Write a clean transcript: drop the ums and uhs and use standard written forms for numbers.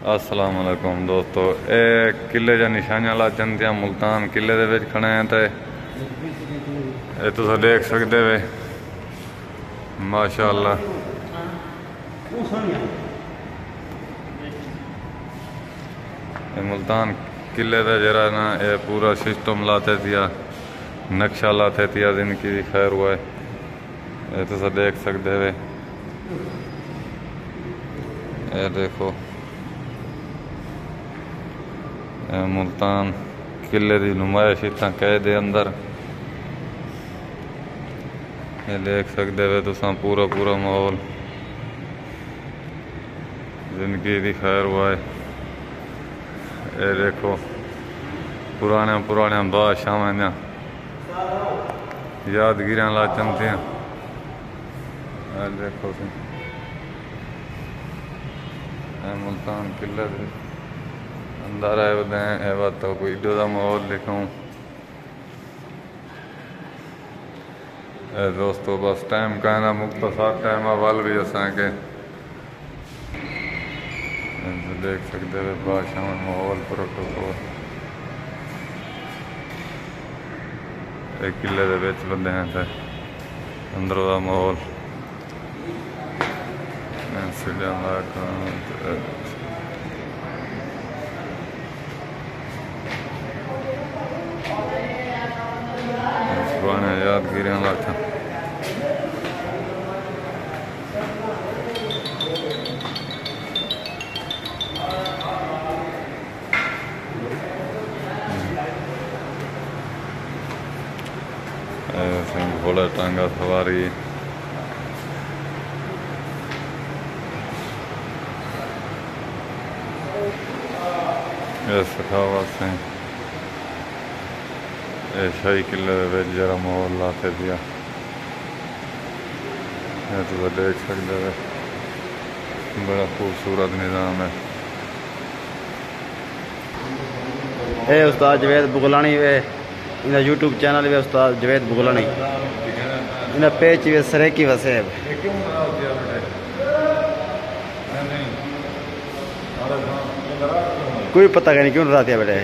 अस्सलाम वालेकुम दोस्तों, ये किले जा निशानियां ला चंदियां मुल्तान किले दे विच खड़े हैं ते ये तुस देख सकते वे माशाअल्लाह। ये मुल्तान किले का जरा ना ये पूरा सिस्टम लाते दिया नक्शा लाते दिया जिनकी भी खैर हुआ है। ये तुस देख सकते वे, ये देखो मुल्तान किले की नुमाइश इतना कैद दे अंदर ये देख सकते वे तुसा पूरा पूरा माहौल जिंदगी की खैर हुआ है। ये देखो पुराने पुराने बादशाह यादगिर ला चलते हैं। देखो मुल्तान किले अंदर आए ए बात कोई इडो का माहौल दिखाऊं। दोस्तों बस टाइम कहना मुख्तसर टाइम वाल भी असा के देख सकते हो बादशाह माहौल प्रोटोकॉल किले दे विच बंदे हैं ते अंदरों का माहौल पुराने यादगिर लाथा घोड़ा टांगा सवारी सखावत से शाही किले जरा माहौल लाते दिया तो देख सकते हो बड़ा खूबसूरत निज़ाम है। ए उस्ताद जवेद बुगलानी वे इना यूट्यूब चैनल वे उस्ताद जवेद बुगलानी इना पेज वे सरेकी वसेब कोई पता नहीं क्यों रात बेटे।